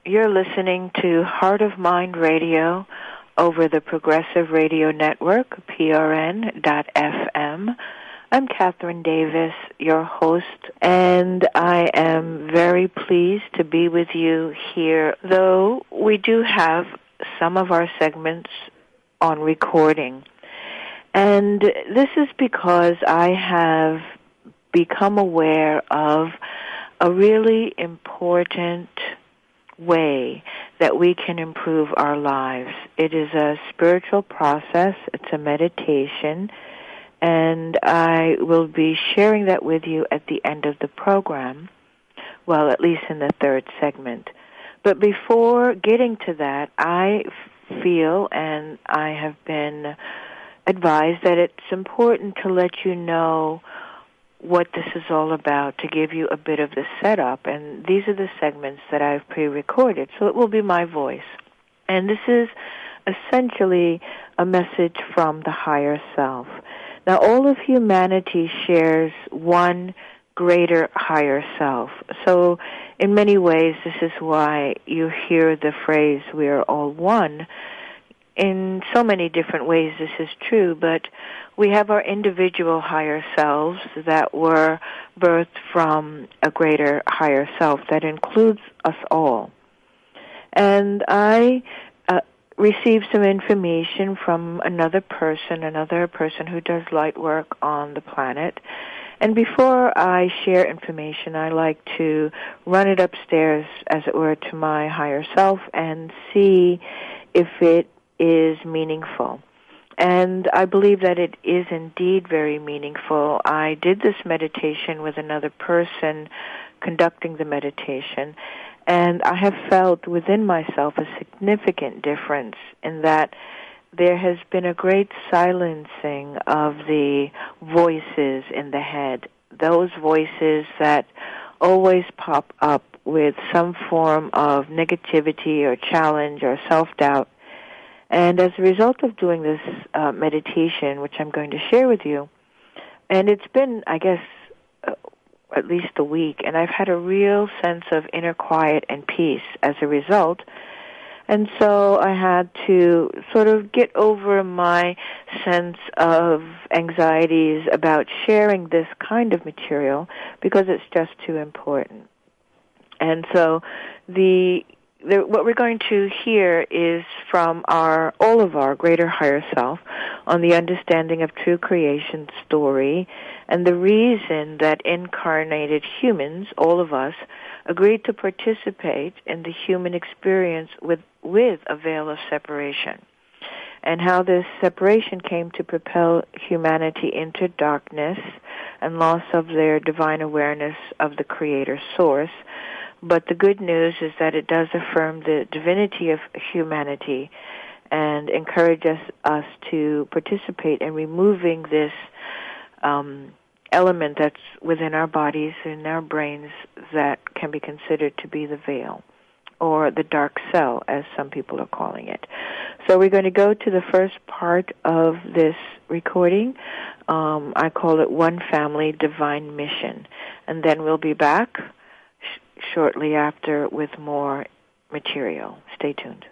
You're listening to Heart of Mind Radio over the Progressive Radio Network, PRN.FM. I'm Kathryn Davis, your host, and I am very pleased to be with you here, though we do have some of our segments on recording. And this is because I have become aware of a really important way that we can improve our lives. It is a spiritual process. It's a meditation, and I will be sharing that with you at the end of the program, well, at least in the third segment. But before getting to that, I feel, and I have been advised, that it's important to let you know what this is all about, to give you a bit of the setup. And these are the segments that I've pre-recorded, so it will be my voice. And this is essentially a message from the higher self. Now, all of humanity shares one greater higher self. So in many ways, this is why you hear the phrase, we are all one. In so many different ways this is true, but we have our individual higher selves that were birthed from a greater higher self that includes us all. And I received some information from another person who does light work on the planet. And before I share information, I like to run it upstairs, as it were, to my higher self and see if it is meaningful. And I believe that it is indeed very meaningful. I did this meditation with another person conducting the meditation, and I have felt within myself a significant difference in that there has been a great silencing of the voices in the head, those voices that always pop up with some form of negativity or challenge or self-doubt. And as a result of doing this meditation, which I'm going to share with you, and it's been, I guess, at least a week, and I've had a real sense of inner quiet and peace as a result. And so I had to sort of get over my sense of anxieties about sharing this kind of material because it's just too important. And so what we're going to hear is from all of our greater higher self on the understanding of true creation story and the reason that incarnated humans, all of us, agreed to participate in the human experience with a veil of separation, and how this separation came to propel humanity into darkness and loss of their divine awareness of the Creator Source. But the good news is that it does affirm the divinity of humanity and encourages us to participate in removing this element that's within our bodies and our brains that can be considered to be the veil, or the dark cell, as some people are calling it. So we're going to go to the first part of this recording. I call it One Family Divine Mission. And then we'll be back shortly after with more material. Stay tuned.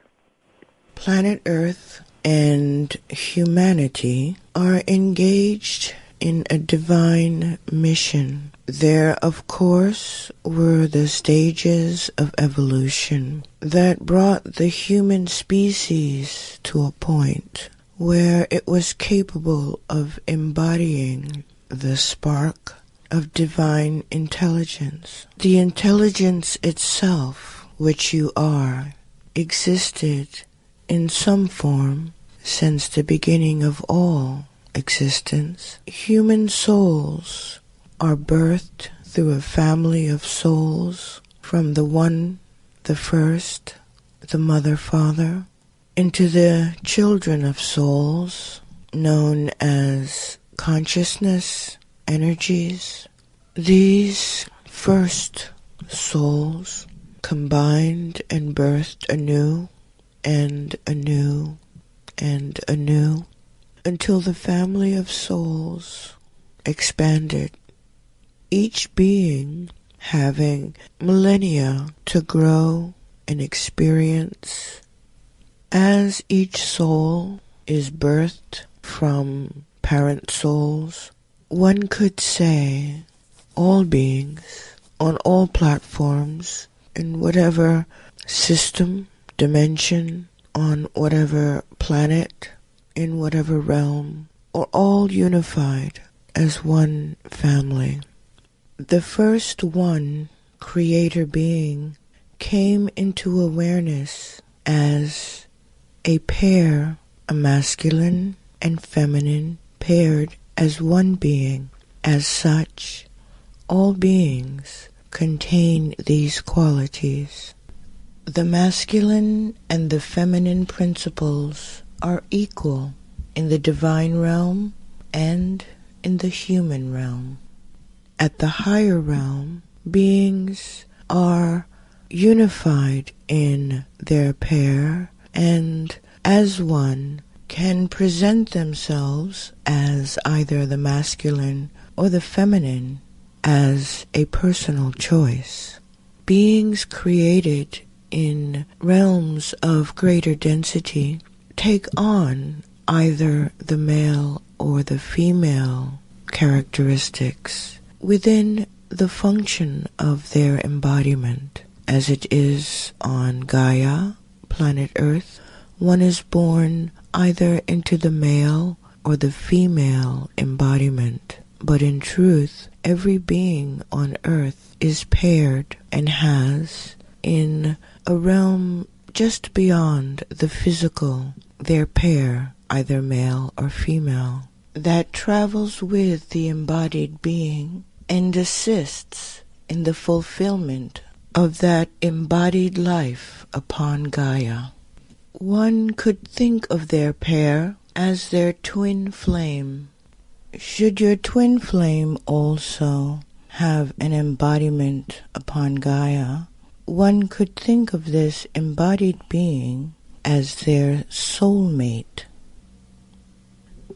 Planet Earth and humanity are engaged in a divine mission. There, of course, were the stages of evolution that brought the human species to a point where it was capable of embodying the spark of divine intelligence. The intelligence itself, which you are, existed in some form since the beginning of all existence. Human souls are birthed through a family of souls from the one, the first, the mother, father, into the children of souls known as consciousness, energies. These first souls combined and birthed anew and anew and anew until the family of souls expanded, each being having millennia to grow and experience. As each soul is birthed from parent souls, one could say all beings on all platforms, in whatever system, dimension, on whatever planet, in whatever realm, are all unified as one family. The first one, creator being, came into awareness as a pair, a masculine and feminine, paired as one being. As such, all beings contain these qualities. The masculine and the feminine principles are equal in the divine realm and in the human realm. At the higher realm, beings are unified in their pair and as one can present themselves as either the masculine or the feminine as a personal choice. Beings created in realms of greater density take on either the male or the female characteristics within the function of their embodiment. As it is on Gaia, planet Earth, one is born either into the male or the female embodiment. But in truth, every being on Earth is paired and has, in a realm just beyond the physical, their pair, either male or female, that travels with the embodied being and assists in the fulfillment of that embodied life upon Gaia. One could think of their pair as their twin flame. Should your twin flame also have an embodiment upon Gaia, one could think of this embodied being as their soulmate.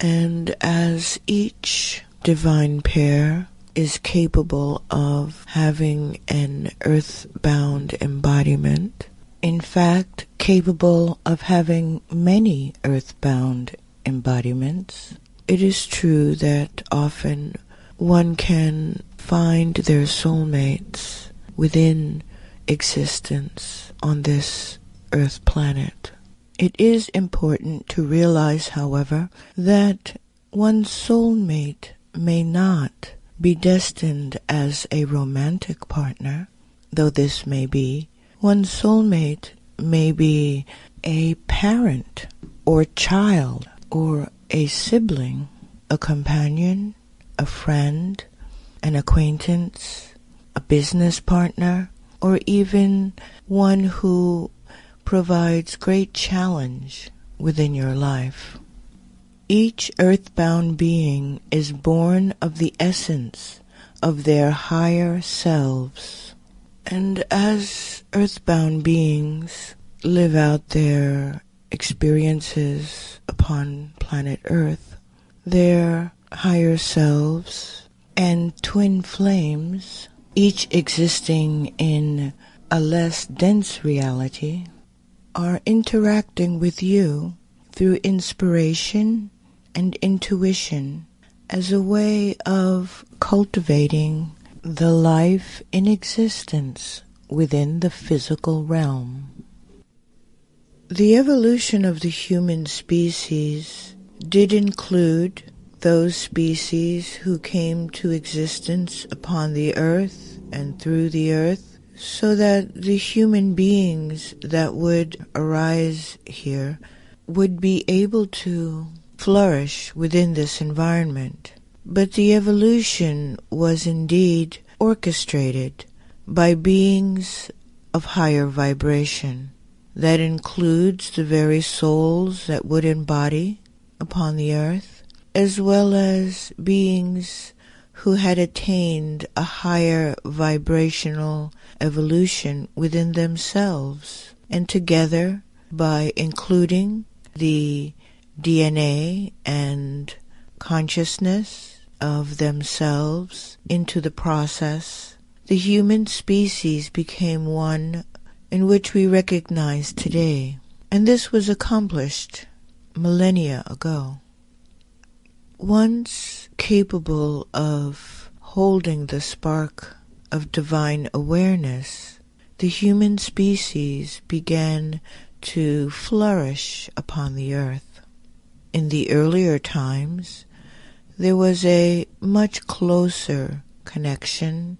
And as each divine pair is capable of having an earthbound embodiment, in fact, capable of having many earthbound embodiments, it is true that often one can find their soulmates within existence on this Earth planet. It is important to realize, however, that one's soulmate may not be destined as a romantic partner, though this may be. One's soulmate may be a parent or child or a sibling, a companion, a friend, an acquaintance, a business partner, or even one who provides great challenge within your life. Each earthbound being is born of the essence of their higher selves. And as earthbound beings live out their experiences upon planet Earth, their higher selves and twin flames each existing in a less dense reality, are interacting with you through inspiration and intuition as a way of cultivating the life in existence within the physical realm. The evolution of the human species did include those species who came to existence upon the earth and through the earth, so that the human beings that would arise here would be able to flourish within this environment. But the evolution was indeed orchestrated by beings of higher vibration. That includes the very souls that would embody upon the earth, as well as beings who had attained a higher vibrational evolution within themselves. And together, by including the DNA and consciousness of themselves into the process, the human species became one in which we recognize today. And this was accomplished millennia ago. Once capable of holding the spark of divine awareness, the human species began to flourish upon the earth. In the earlier times, there was a much closer connection,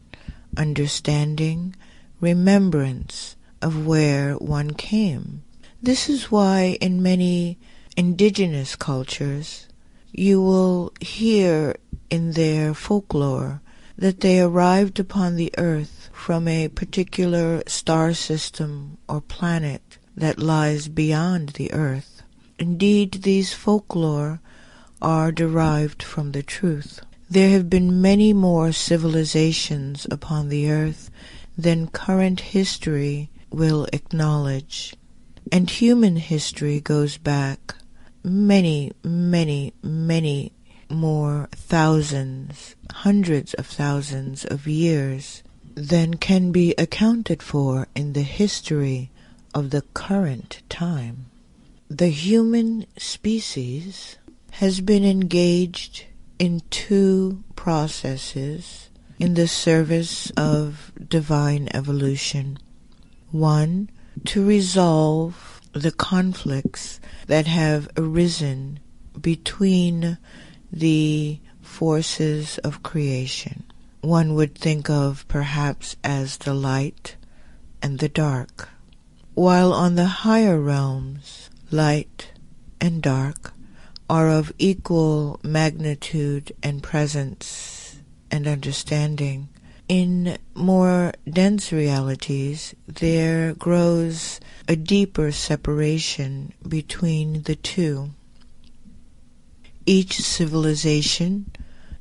understanding, remembrance of where one came. This is why in many indigenous cultures you will hear in their folklore that they arrived upon the earth from a particular star system or planet that lies beyond the earth. Indeed, these folklore are derived from the truth. There have been many more civilizations upon the earth than current history will acknowledge. And human history goes back many, many, many more thousands, hundreds of thousands of years than can be accounted for in the history of the current time. The human species has been engaged in two processes in the service of divine evolution. One, to resolve the conflicts that have arisen between the forces of creation. One would think of perhaps as the light and the dark. While on the higher realms, light and dark are of equal magnitude and presence and understanding, in more dense realities there grows a deeper separation between the two. Each civilization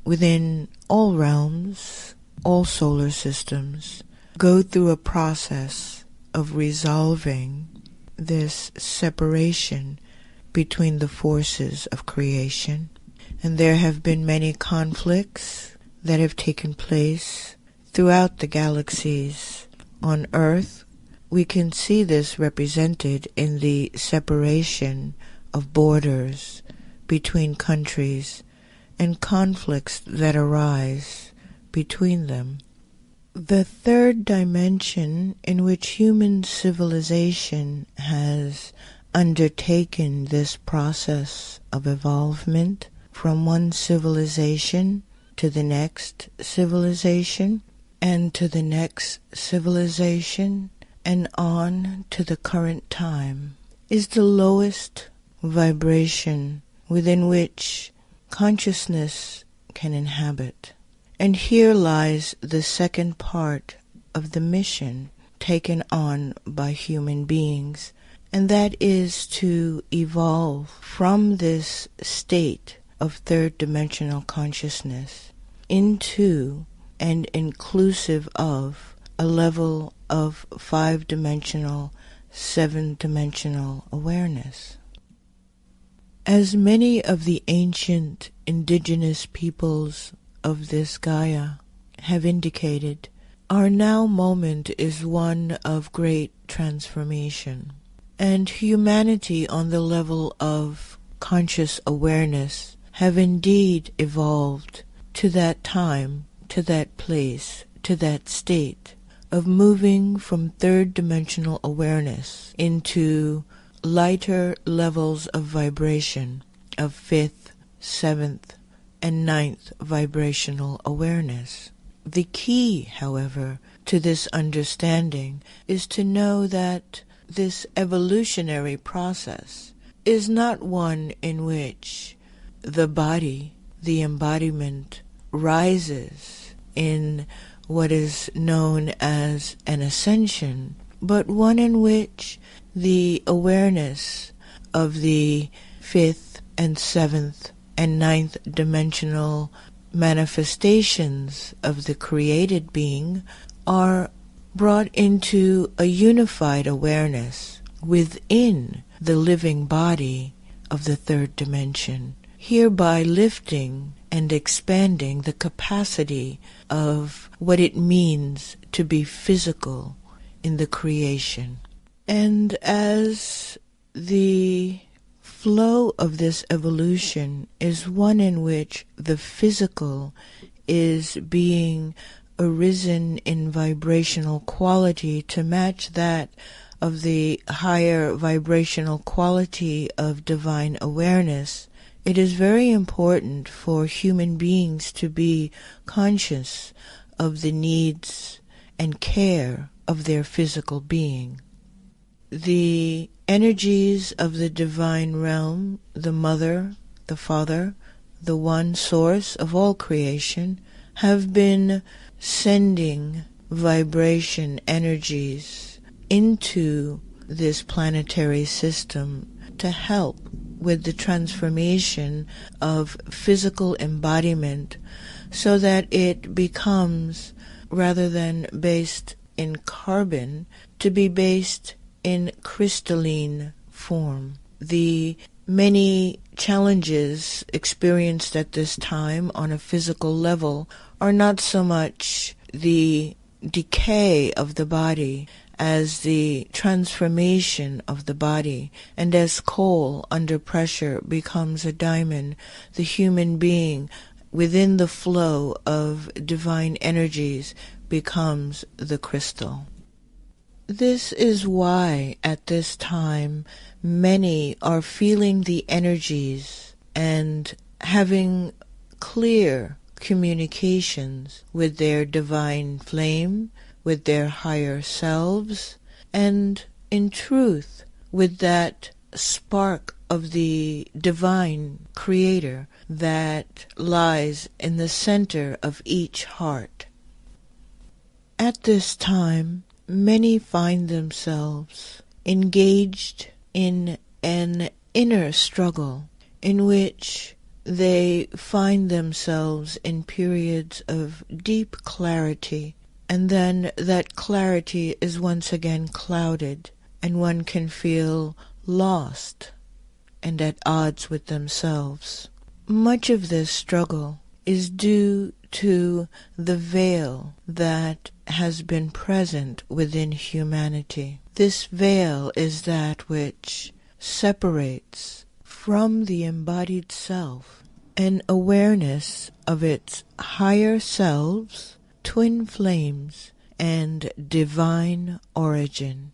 within all realms, all solar systems, go through a process of resolving this separation between the forces of creation. And there have been many conflicts that have taken place throughout the galaxies. On Earth, we can see this represented in the separation of borders between countries and conflicts that arise between them. The third dimension in which human civilization has undertaken this process of evolvement from one civilization to the next civilization, and to the next civilization, and on to the current time, is the lowest vibration within which consciousness can inhabit. And here lies the second part of the mission taken on by human beings, and that is to evolve from this state of third-dimensional consciousness into and inclusive of a level of five-dimensional, seven-dimensional awareness. As many of the ancient indigenous peoples of this Gaia have indicated, Our now moment is one of great transformation, and humanity on the level of conscious awareness have indeed evolved to that time, to that place, to that state of moving from third-dimensional awareness into lighter levels of vibration of fifth, seventh, and ninth vibrational awareness. The key, however, to this understanding is to know that this evolutionary process is not one in which the body, the embodiment, rises in what is known as an ascension, but one in which the awareness of the fifth and seventh and ninth dimensional manifestations of the created being are brought into a unified awareness within the living body of the third dimension, hereby lifting and expanding the capacity of what it means to be physical in the creation. And as the flow of this evolution is one in which the physical is being arisen in vibrational quality to match that of the higher vibrational quality of divine awareness, it is very important for human beings to be conscious of the needs and care of their physical being. The energies of the divine realm, the Mother, the Father, the one source of all creation, have been sending vibration energies into this planetary system to help with the transformation of physical embodiment so that it becomes, rather than based in carbon, to be based in crystalline form. The many challenges experienced at this time on a physical level are not so much the decay of the body as the transformation of the body, and as coal under pressure becomes a diamond, the human being within the flow of divine energies becomes the crystal. This is why at this time many are feeling the energies and having clear communications with their divine flame, with their higher selves, and in truth with that spark of the divine creator that lies in the center of each heart. At this time, many find themselves engaged in an inner struggle in which they find themselves in periods of deep clarity, and then that clarity is once again clouded, and one can feel lost and at odds with themselves. Much of this struggle is due to the veil that has been present within humanity. This veil is that which separates from the embodied self an awareness of its higher selves, twin flames, and divine origin.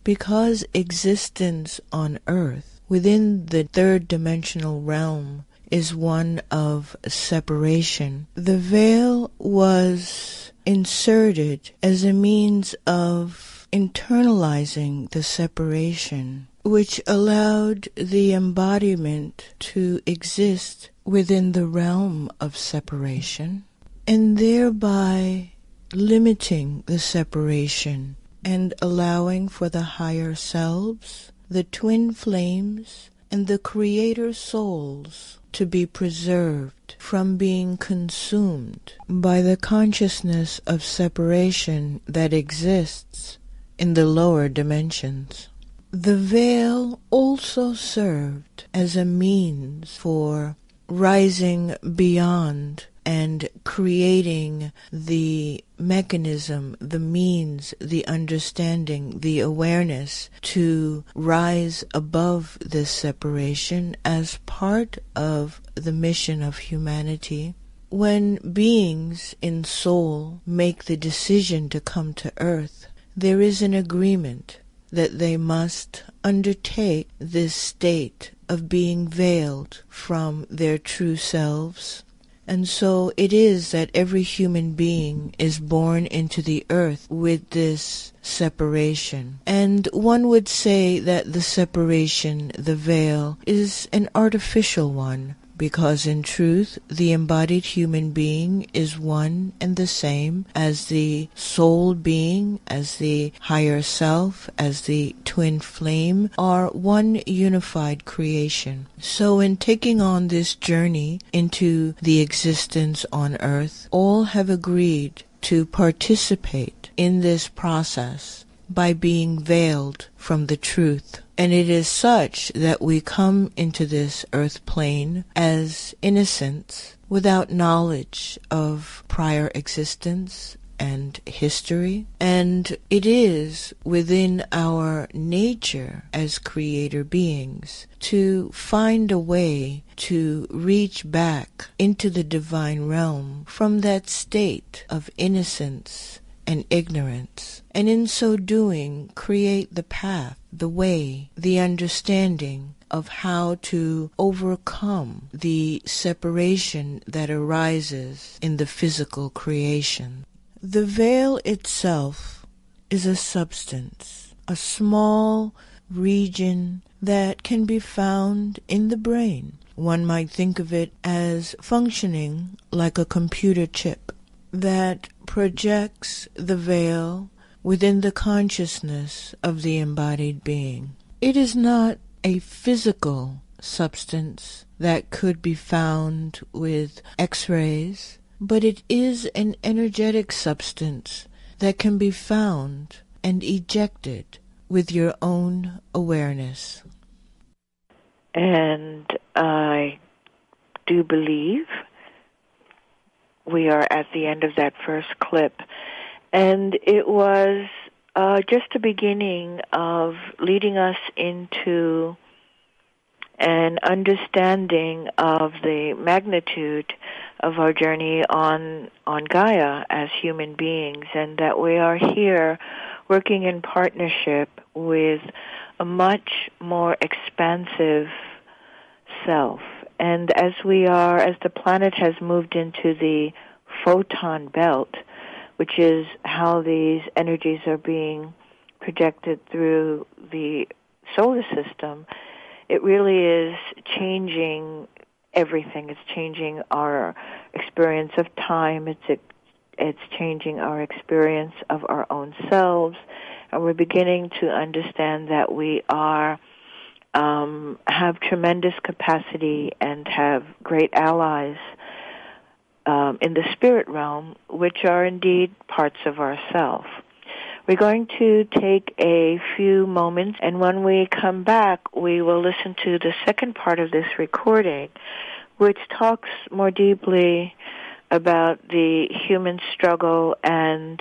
Because existence on earth within the third dimensional realm is one of separation, the veil was inserted as a means of internalizing the separation, which allowed the embodiment to exist within the realm of separation, and thereby limiting the separation and allowing for the higher selves, the twin flames, and the creator souls to be preserved from being consumed by the consciousness of separation that exists in the lower dimensions. The veil also served as a means for rising beyond and creating the mechanism, the means, the understanding, the awareness to rise above this separation as part of the mission of humanity. When beings in soul make the decision to come to earth, there is an agreement that they must undertake this state of being veiled from their true selves. And so it is that every human being is born into the earth with this separation. And one would say that the separation, the veil, is an artificial one, because in truth, the embodied human being is one and the same as the soul being, as the higher self, as the twin flame, are one unified creation. So in taking on this journey into the existence on earth, all have agreed to participate in this process by being veiled from the truth. And it is such that we come into this earth plane as innocents, without knowledge of prior existence and history. And it is within our nature as creator beings to find a way to reach back into the divine realm from that state of innocence and ignorance, and in so doing create the path, the way, the understanding of how to overcome the separation that arises in the physical creation. The veil itself is a substance, a small region that can be found in the brain. One might think of it as functioning like a computer chip that projects the veil within the consciousness of the embodied being. It is not a physical substance that could be found with X-rays, but it is an energetic substance that can be found and ejected with your own awareness. And I do believe we are at the end of that first clip. And it was just a beginning of leading us into an understanding of the magnitude of our journey on Gaia as human beings, and that we are here working in partnership with a much more expansive self. And as the planet has moved into the photon belt, which is how these energies are being projected through the solar system, it really is changing everything. It's changing our experience of time. It's changing our experience of our own selves. And we're beginning to understand that we have tremendous capacity and have great allies in the spirit realm, which are indeed parts of ourself. We're going to take a few moments, and when we come back, we will listen to the second part of this recording, which talks more deeply about the human struggle and,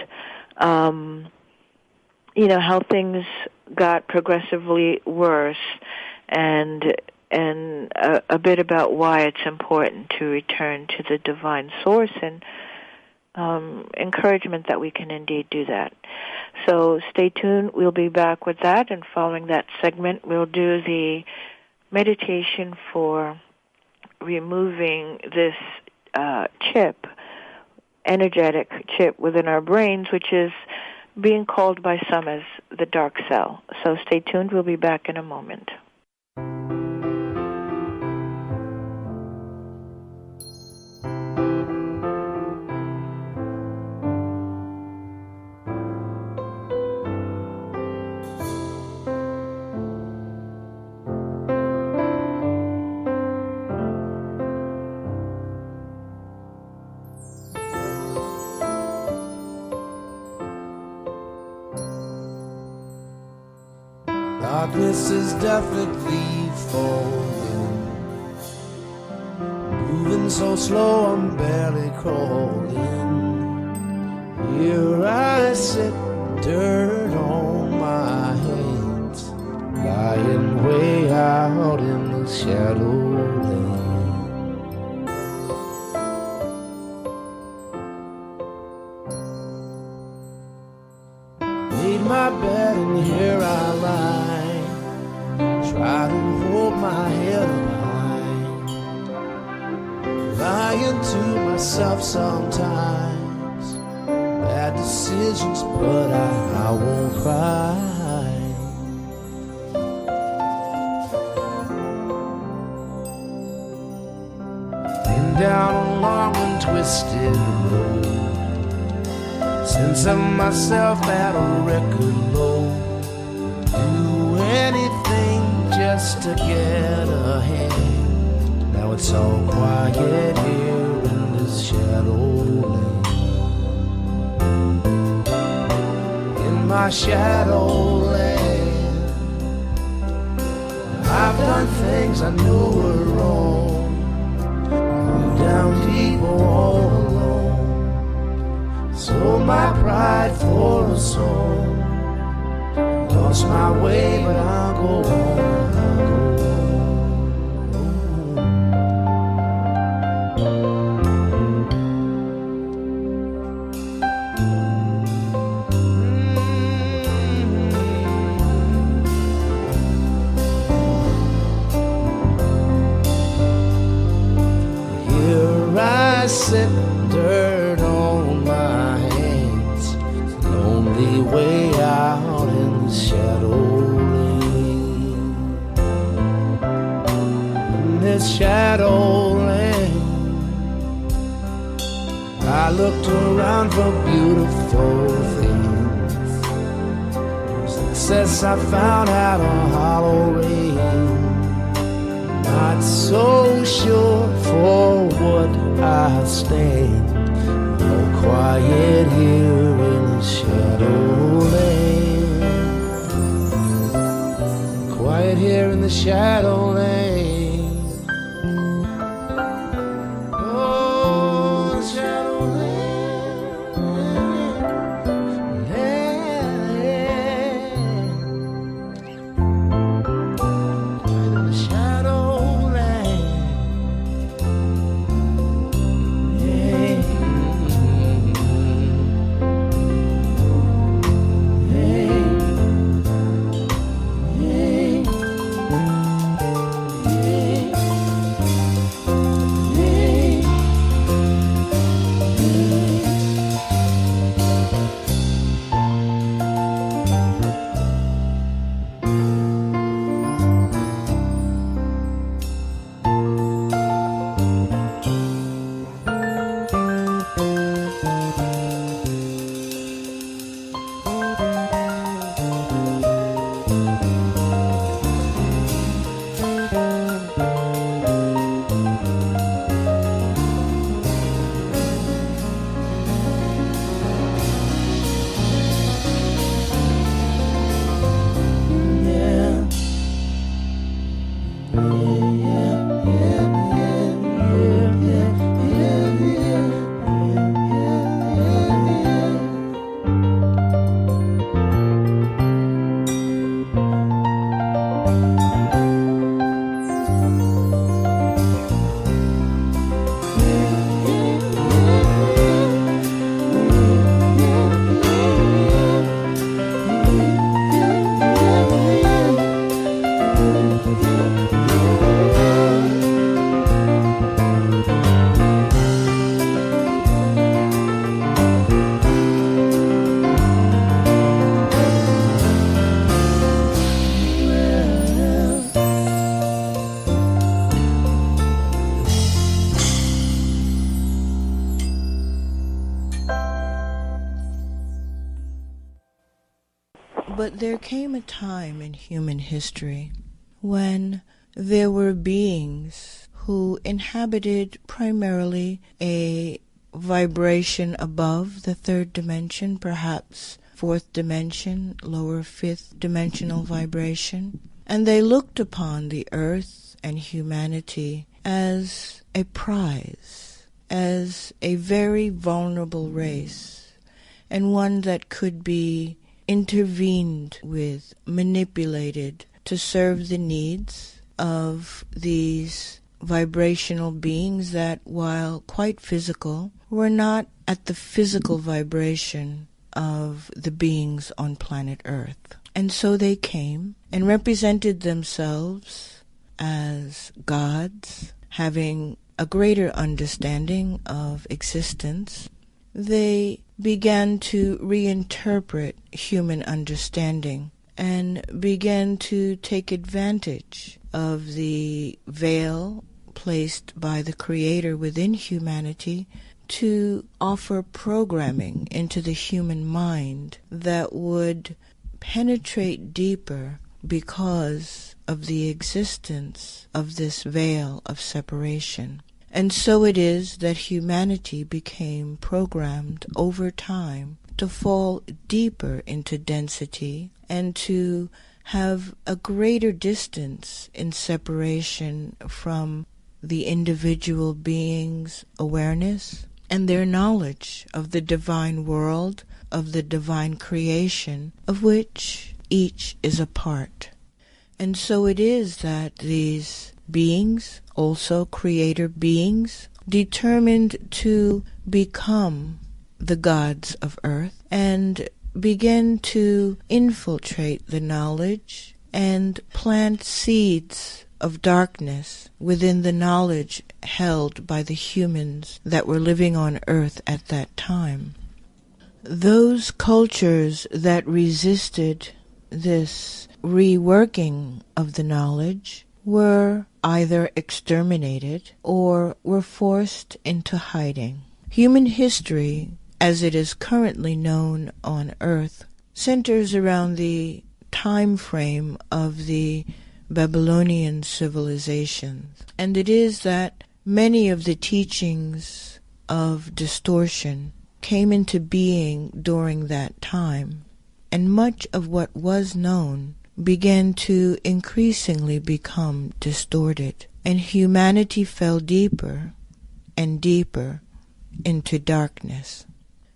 how things got progressively worse, and a bit about why it's important to return to the divine source, and encouragement that we can indeed do that. So stay tuned. We'll be back with that, and following that segment, we'll do the meditation for removing this energetic chip within our brains, which is being called by some as the dark cell. So stay tuned. We'll be back in a moment. Darkness is definitely falling, moving so slow I'm barely crawling. Here I sit, dirt on my hands, lying way out in the shadowland. Made my bed and here I lie, try to hold my head up high, lying to myself sometimes, bad decisions but I won't cry. Been down a long and twisted road, sense of myself at a record low, do anything just to get ahead. Now it's all quiet here in this shadowland. In my shadowland, I've done things I know were wrong, down deep all alone. Sold my pride for a song, lost my way, but I'll go on, I'll go on. Here I sit, dirt on my hands, lonely way out in the shadowland. In this shadowland, I looked around for beautiful things. Success I found had a hollow ring. Not so sure for what I stand. All quiet here in the shadowland. Quiet here in the shadowland. Oh, the shadowland. Quiet in the shadowland. But there came a time in human history when there were beings who inhabited primarily a vibration above the third dimension, perhaps fourth dimension, lower fifth dimensional vibration, and they looked upon the earth and humanity as a prize, as a very vulnerable race, and one that could be intervened with, manipulated to serve the needs of these vibrational beings that, while quite physical, were not at the physical vibration of the beings on planet Earth. And so they came and represented themselves as gods, having a greater understanding of existence. They began to reinterpret human understanding and began to take advantage of the veil placed by the Creator within humanity to offer programming into the human mind that would penetrate deeper because of the existence of this veil of separation. And so it is that humanity became programmed over time to fall deeper into density and to have a greater distance in separation from the individual being's awareness and their knowledge of the divine world, of the divine creation, of which each is a part. And so it is that these beings, also creator beings, determined to become the gods of earth and begin to infiltrate the knowledge and plant seeds of darkness within the knowledge held by the humans that were living on earth at that time. Those cultures that resisted this reworking of the knowledge were either exterminated or were forced into hiding. Human history, as it is currently known on Earth, centers around the time frame of the Babylonian civilizations. And it is that many of the teachings of distortion came into being during that time, and much of what was known began to increasingly become distorted, and humanity fell deeper and deeper into darkness.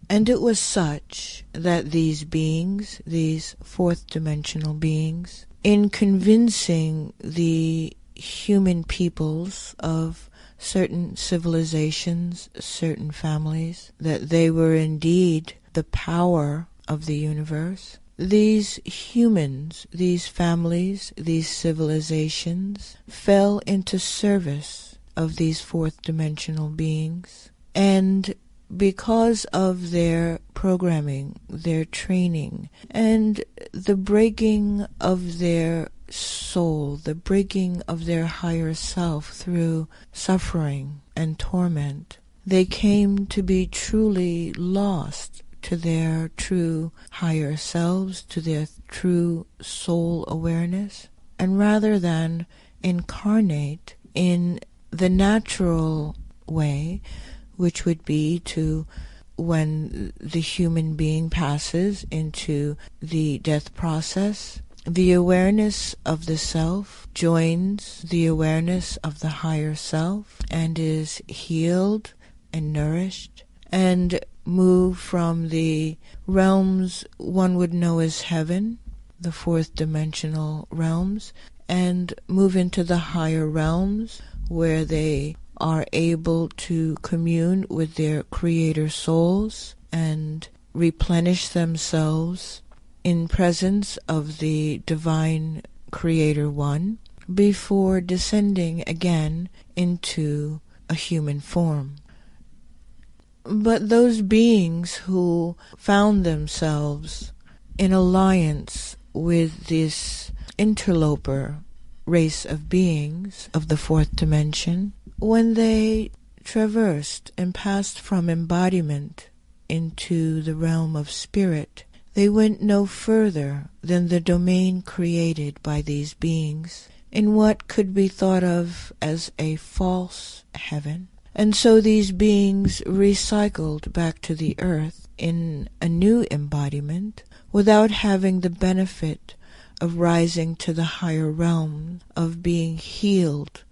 And it was such that these beings, these fourth-dimensional beings, in convincing the human peoples of certain civilizations, certain families, that they were indeed the power of the universe, these humans, these families, these civilizations fell into service of these fourth-dimensional beings. And because of their programming, their training, and the breaking of their soul, the breaking of their higher self through suffering and torment, they came to be truly lost to their true higher selves, to their true soul awareness. And rather than incarnate in the natural way, which would be to, when the human being passes into the death process, the awareness of the self joins the awareness of the higher self and is healed and nourished, and move from the realms one would know as heaven, the fourth dimensional realms, and move into the higher realms where they are able to commune with their creator souls and replenish themselves in presence of the divine creator one before descending again into a human form. But those beings who found themselves in alliance with this interloper race of beings of the fourth dimension, when they traversed and passed from embodiment into the realm of spirit, they went no further than the domain created by these beings in what could be thought of as a false heaven. And so these beings recycled back to the earth in a new embodiment without having the benefit of rising to the higher realm, of being healed,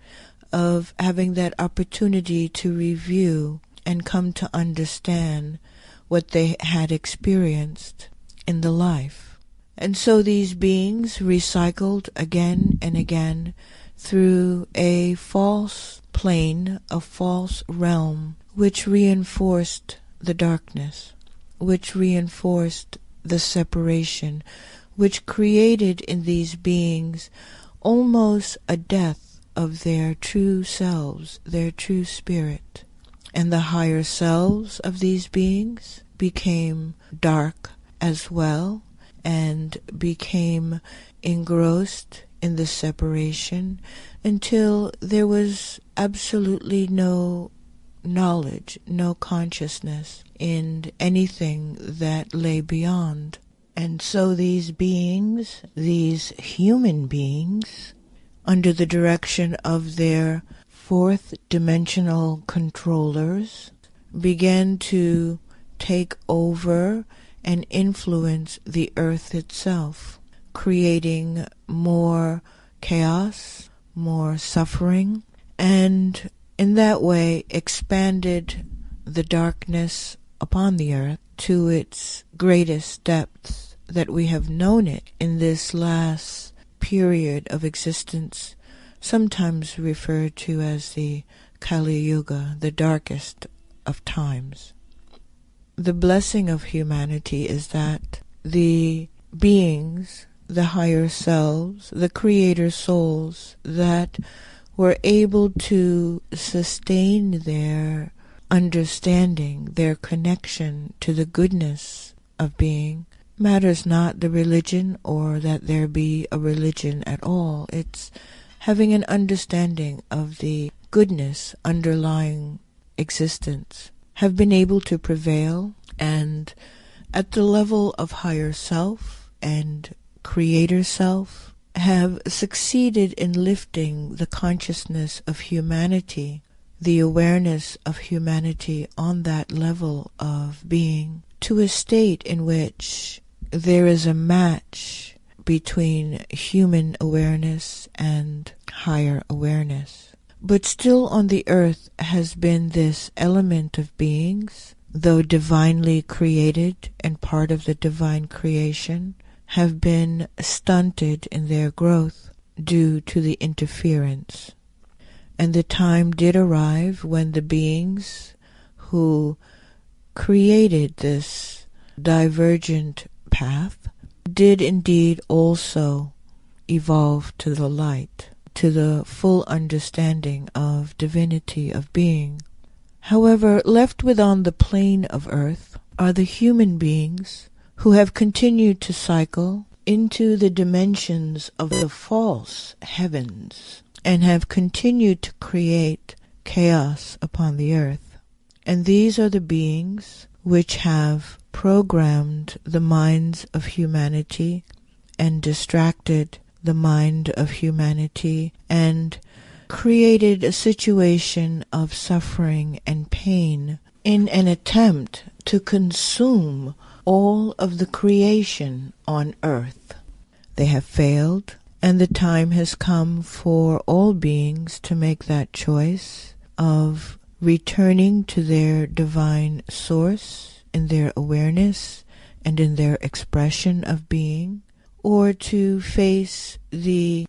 of having that opportunity to review and come to understand what they had experienced in the life. And so these beings recycled again and again through a false plane, a false realm, which reinforced the darkness, which reinforced the separation, which created in these beings almost a death of their true selves, their true spirit. And the higher selves of these beings became dark as well, and became engrossed in the separation until there was absolutely no knowledge, no consciousness in anything that lay beyond. And so these beings, these human beings, under the direction of their fourth dimensional controllers, began to take over and influence the earth itself, creating more chaos, more suffering, and in that way expanded the darkness upon the earth to its greatest depths that we have known it in this last period of existence, sometimes referred to as the Kali Yuga, the darkest of times. The blessing of humanity is that the beings, the higher selves, the creator souls that were able to sustain their understanding, their connection to the goodness of being, matters not the religion or that there be a religion at all. It's having an understanding of the goodness underlying existence, have been able to prevail, and at the level of higher self and creator self have succeeded in lifting the consciousness of humanity, the awareness of humanity on that level of being, to a state in which there is a match between human awareness and higher awareness. But still on the earth has been this element of beings, though divinely created and part of the divine creation, have been stunted in their growth due to the interference. And the time did arrive when the beings who created this divergent path did indeed also evolve to the light, to the full understanding of divinity of being. However, left within the plane of earth are the human beings who have continued to cycle into the dimensions of the false heavens and have continued to create chaos upon the earth. And these are the beings which have programmed the minds of humanity and distracted the mind of humanity and created a situation of suffering and pain in an attempt to consume all of the creation on earth. They have failed, and the time has come for all beings to make that choice of returning to their divine source in their awareness and in their expression of being, or to face the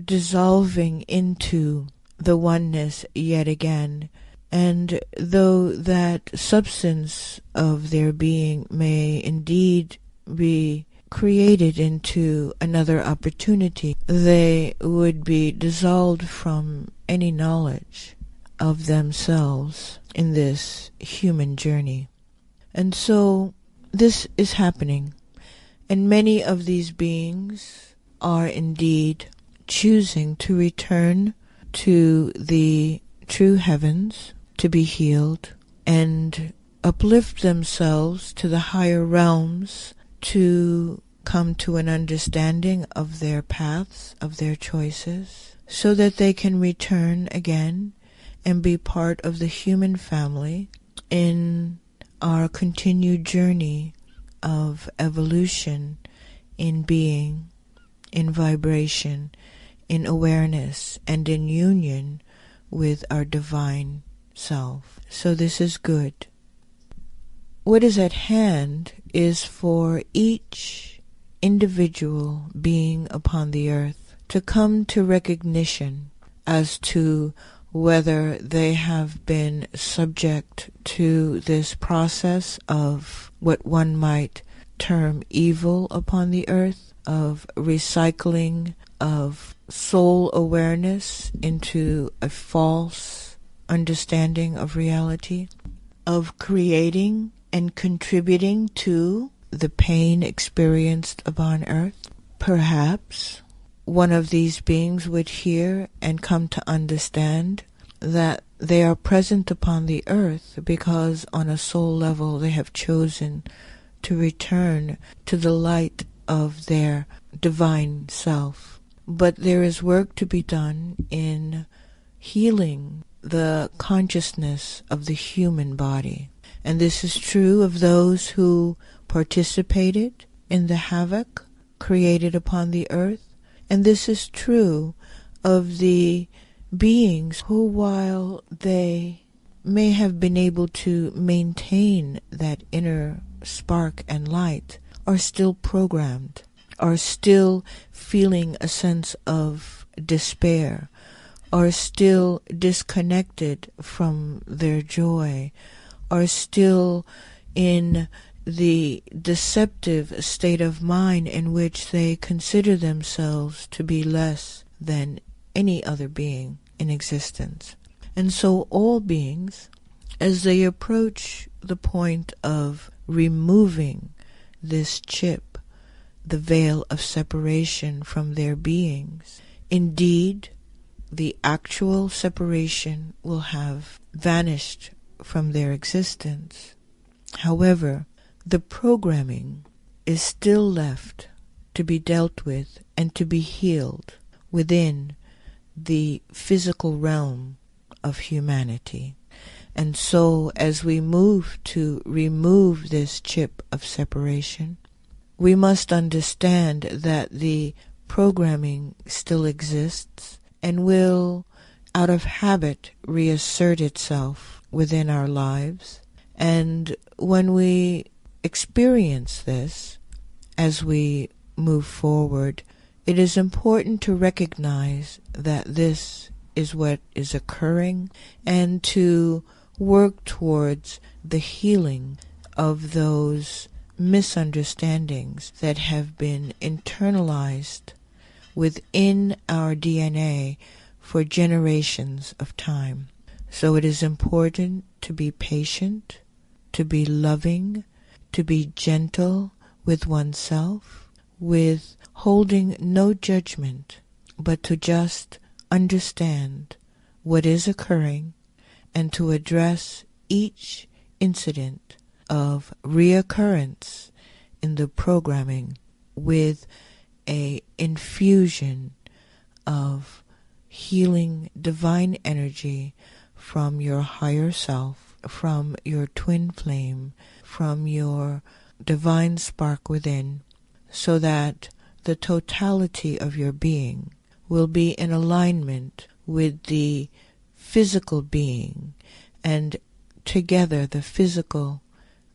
dissolving into the oneness yet again. And though that substance of their being may indeed be created into another opportunity, they would be dissolved from any knowledge of themselves in this human journey. And so this is happening, and many of these beings are indeed choosing to return to the true heavens to be healed and uplift themselves to the higher realms to come to an understanding of their paths, of their choices, so that they can return again and be part of the human family in our continued journey of evolution in being, in vibration, in awareness, and in union with our divine self. So this is good. What is at hand is for each individual being upon the earth to come to recognition as to whether they have been subject to this process of what one might term evil upon the earth, of recycling of soul awareness into a false understanding of reality, of creating and contributing to the pain experienced upon earth. Perhaps one of these beings would hear and come to understand that they are present upon the earth because on a soul level they have chosen to return to the light of their divine self. But there is work to be done in healing the consciousness of the human body. And this is true of those who participated in the havoc created upon the earth. And this is true of the beings who, while they may have been able to maintain that inner spark and light, are still programmed, are still feeling a sense of despair, are still disconnected from their joy, are still in the deceptive state of mind in which they consider themselves to be less than any other being in existence. And so all beings, as they approach the point of removing this chip, the veil of separation from their beings, indeed, the actual separation will have vanished from their existence. However, the programming is still left to be dealt with and to be healed within the physical realm of humanity. And so, as we move to remove this chip of separation, we must understand that the programming still exists and will, out of habit, reassert itself within our lives. And when we experience this as we move forward, it is important to recognize that this is what is occurring and to work towards the healing of those misunderstandings that have been internalized within our DNA for generations of time. So it is important to be patient, to be loving, to be gentle with oneself, with holding no judgment, but to just understand what is occurring and to address each incident of reoccurrence in the programming with a infusion of healing divine energy from your higher self, from your twin flame, from your divine spark within, so that the totality of your being will be in alignment with the physical being, and together the physical,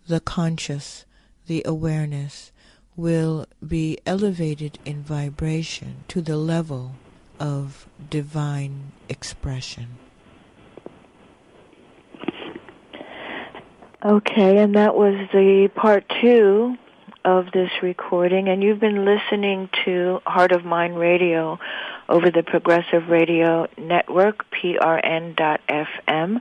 the conscious, the awareness will be elevated in vibration to the level of divine expression. Okay, and that was the part 2 of this recording, and you've been listening to Heart of Mind Radio over the Progressive Radio Network, prn.fm.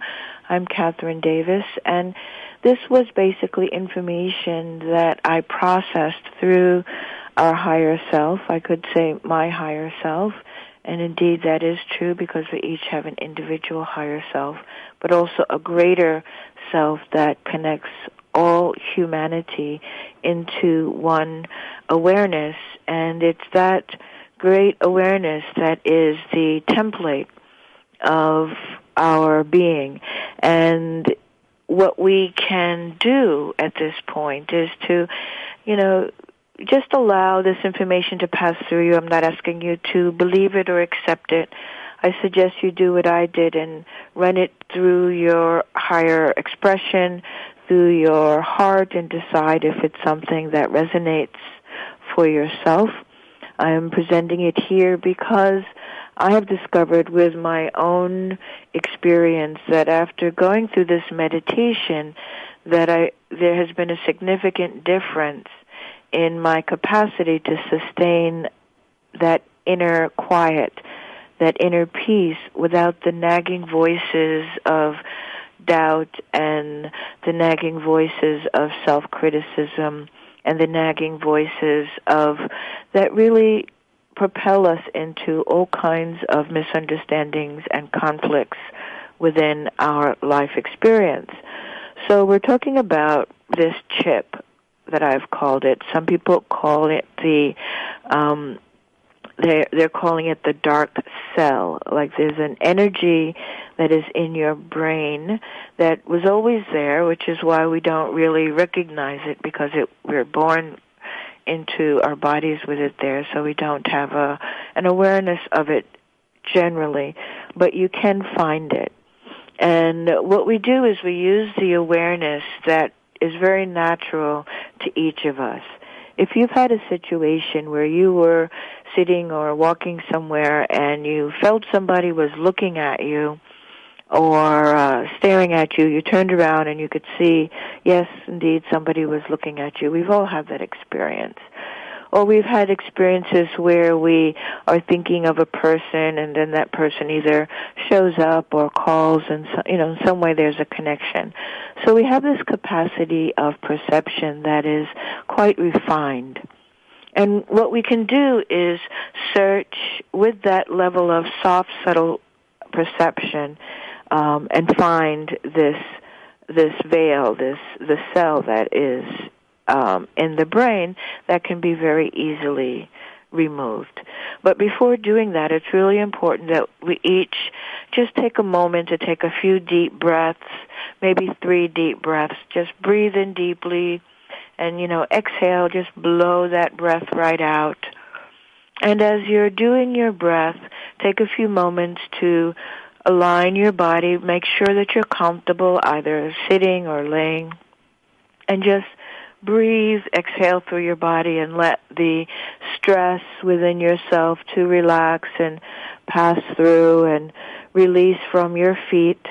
I'm Kathryn Davis, and this was basically information that I processed through our higher self. I could say my higher self, and indeed that is true because we each have an individual higher self, but also a greater self that connects all humanity into one awareness, and it's that great awareness that is the template of our being. And what we can do at this point is to, just allow this information to pass through you. I'm not asking you to believe it or accept it. I suggest you do what I did and run it through your higher expression, through your heart, and decide if it's something that resonates for yourself. I am presenting it here because I have discovered with my own experience that after going through this meditation that there has been a significant difference in my capacity to sustain that inner quiet, that inner peace without the nagging voices of doubt and the nagging voices of self-criticism and the nagging voices of that really propel us into all kinds of misunderstandings and conflicts within our life experience. So we're talking about this chip that I've called it. Some people call it they're calling it the dark cell. Like there's an energy that is in your brain that was always there, which is why we don't really recognize it, because we're born into our bodies with it there, so we don't have an awareness of it generally, but you can find it. And what we do is we use the awareness that is very natural to each of us. If you've had a situation where you were sitting or walking somewhere and you felt somebody was looking at you or staring at you, you turned around and you could see, yes, indeed, somebody was looking at you. We've all had that experience. Or we've had experiences where we are thinking of a person and then that person either shows up or calls and, in some way there's a connection. So we have this capacity of perception that is quite refined. And what we can do is search with that level of soft, subtle perception and find this veil, the cell that is in the brain that can be very easily removed. But before doing that, it's really important that we each just take a moment to take a few deep breaths, maybe 3 deep breaths. Just breathe in deeply and, exhale, just blow that breath right out. And as you're doing your breath, take a few moments to align your body, make sure that you're comfortable, either sitting or laying, and just breathe, exhale through your body and let the stress within yourself to relax and pass through and release from your feet.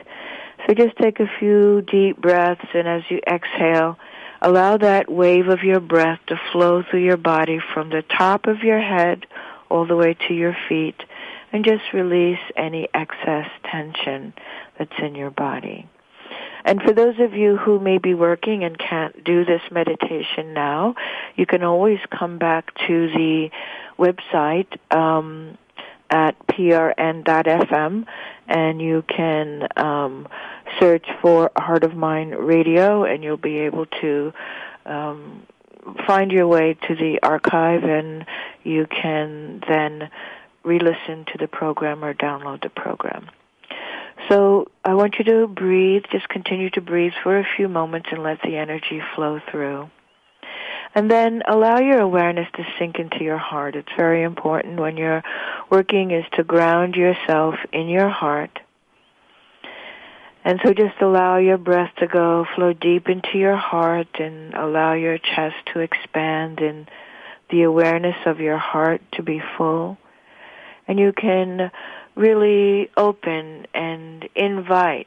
So just take a few deep breaths, and as you exhale, allow that wave of your breath to flow through your body from the top of your head all the way to your feet, and just release any excess tension that's in your body. And for those of you who may be working and can't do this meditation now, you can always come back to the website at prn.fm, and you can search for Heart of Mind Radio, and you'll be able to find your way to the archive, and you can then re-listen to the program or download the program. So I want you to breathe, just continue to breathe for a few moments and let the energy flow through. And then allow your awareness to sink into your heart. It's very important when you're working is to ground yourself in your heart. And so just allow your breath to flow deep into your heart, and allow your chest to expand and the awareness of your heart to be full. And you can really open and invite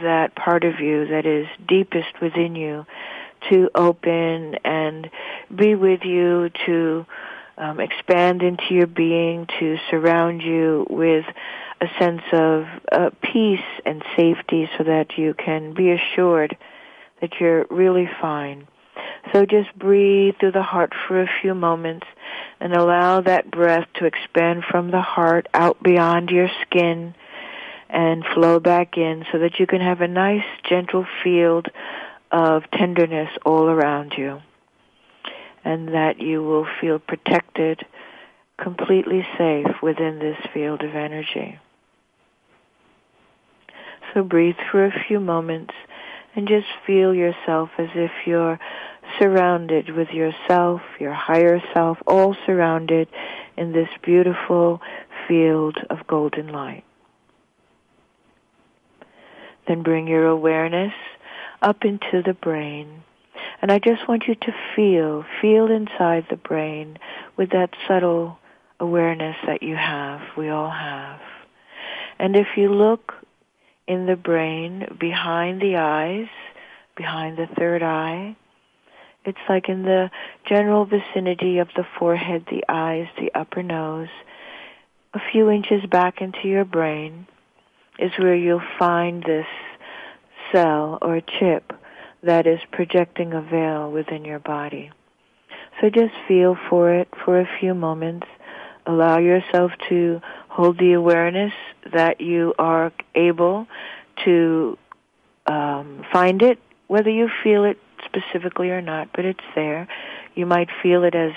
that part of you that is deepest within you to open and be with you, to expand into your being, to surround you with a sense of peace and safety so that you can be assured that you're really fine. So just breathe through the heart for a few moments and allow that breath to expand from the heart out beyond your skin and flow back in so that you can have a nice, gentle field of tenderness all around you, and that you will feel protected, completely safe within this field of energy. So breathe for a few moments and just feel yourself as if you're surrounded with yourself, your higher self, all surrounded in this beautiful field of golden light. Then bring your awareness up into the brain. And I just want you to feel inside the brain with that subtle awareness that you have, we all have. And if you look in the brain behind the eyes, behind the third eye, it's like in the general vicinity of the forehead, the eyes, the upper nose, a few inches back into your brain is where you'll find this cell or chip that is projecting a veil within your body. So just feel for it for a few moments. Allow yourself to hold the awareness that you are able to find it, whether you feel it specifically or not, but it's there. You might feel it as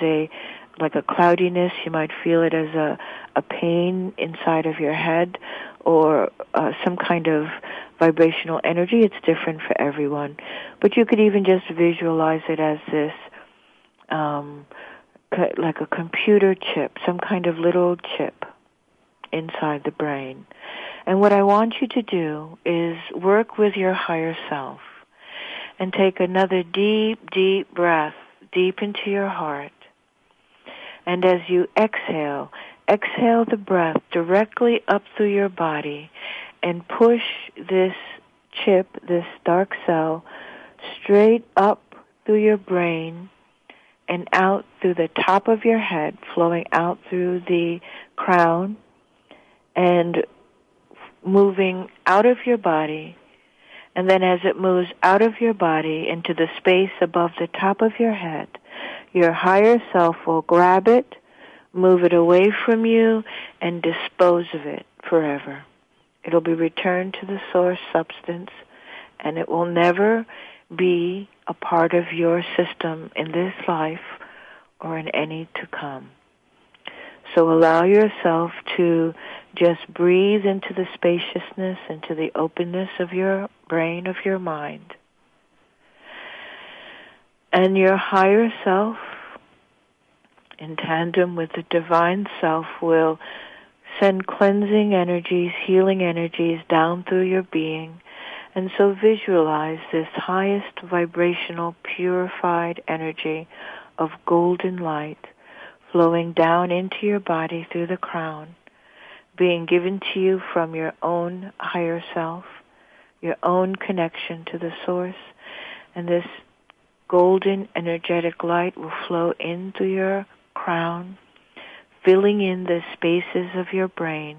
like a cloudiness. You might feel it as a pain inside of your head or some kind of vibrational energy. It's different for everyone. But you could even just visualize it as this, like a computer chip, some kind of little chip inside the brain. And what I want you to do is work with your higher self and take another deep, deep breath deep into your heart. And as you exhale the breath directly up through your body and push this chip, this dark cell, straight up through your brain and out through the top of your head, flowing out through the crown and moving out of your body. And then as it moves out of your body into the space above the top of your head, your higher self will grab it, move it away from you, and dispose of it forever. It'll be returned to the source substance, and it will never be a part of your system in this life or in any to come. So allow yourself to just breathe into the spaciousness, into the openness of your brain, of your mind. And your higher self, in tandem with the divine self, will send cleansing energies, healing energies down through your being. And so visualize this highest vibrational, purified energy of golden light flowing down into your body through the crown, being given to you from your own higher self, your own connection to the source. And this golden energetic light will flow into your crown, filling in the spaces of your brain,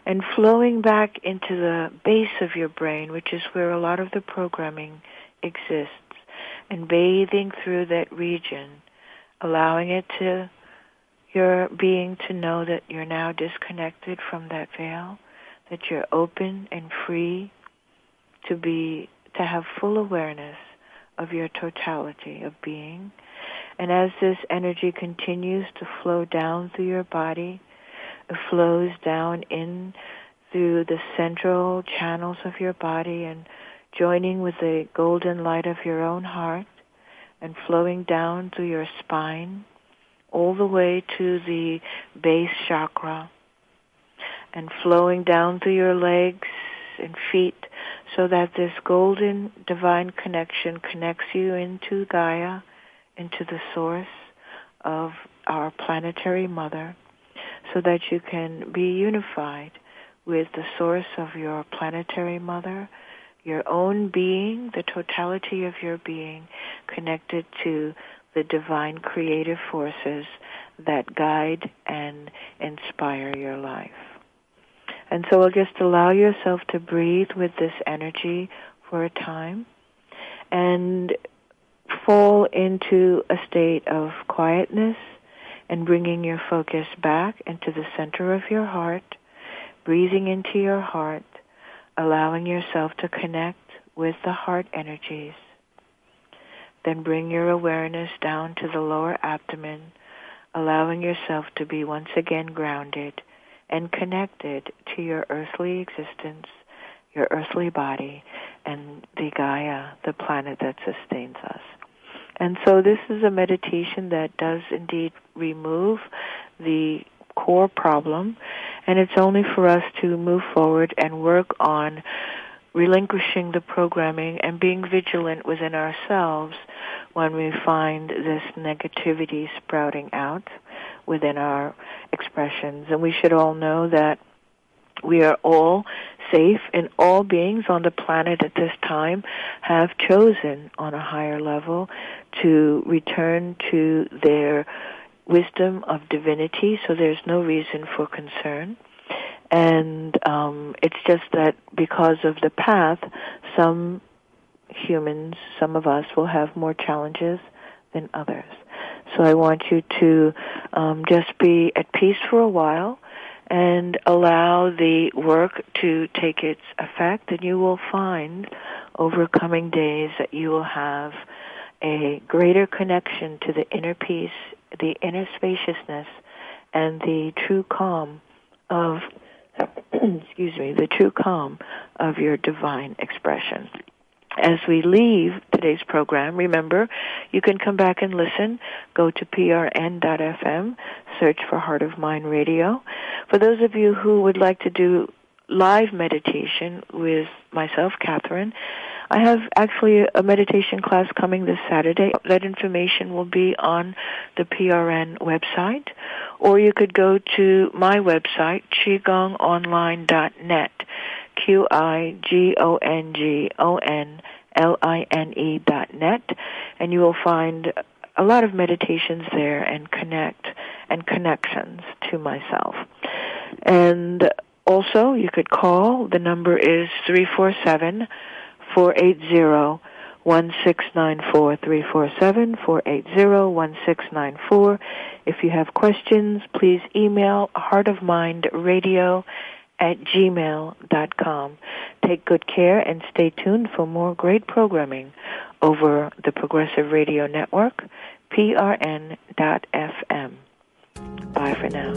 and flowing back into the base of your brain, which is where a lot of the programming exists, and bathing through that region, allowing it to your being to know that you're now disconnected from that veil, that you're open and free to have full awareness of your totality of being. And as this energy continues to flow down through your body, it flows down in through the central channels of your body and joining with the golden light of your own heart and flowing down through your spine all the way to the base chakra and flowing down through your legs and feet so that this golden divine connection connects you into Gaia, into the source of our planetary mother, so that you can be unified with the source of your planetary mother, your own being, the totality of your being, connected to the divine creative forces that guide and inspire your life. And so just allow yourself to breathe with this energy for a time and fall into a state of quietness and bringing your focus back into the center of your heart, breathing into your heart, allowing yourself to connect with the heart energies. Then bring your awareness down to the lower abdomen, allowing yourself to be once again grounded and connected to your earthly existence, your earthly body, and the Gaia, the planet that sustains us. And so this is a meditation that does indeed remove the core problem And it's only for us to move forward and work on relinquishing the programming and being vigilant within ourselves when we find this negativity sprouting out within our expressions. And we should all know that we are all safe, and all beings on the planet at this time have chosen on a higher level to return to their wisdom of divinity, so there's no reason for concern. And it's just that because of the path, some humans, some of us, will have more challenges than others. So I want you to just be at peace for a while and allow the work to take its effect, and you will find over coming days that you will have a greater connection to the inner peace, the inner spaciousness, and the true calm of the true calm of your divine expression. As we leave today's program, remember, you can come back and listen. Go to prn.fm, search for Heart of Mind Radio. For those of you who would like to do live meditation with myself, Kathryn, I have actually a meditation class coming this Saturday. That information will be on the PRN website, or you could go to my website, qigongonline.net, qigongonline.net, and you will find a lot of meditations there and connections to myself. And also, you could call. The number is 347-480-1694, 347-480-1694. If you have questions, please email heartofmindradio@gmail.com. Take good care and stay tuned for more great programming over the Progressive Radio Network, prn.fm. Bye for now.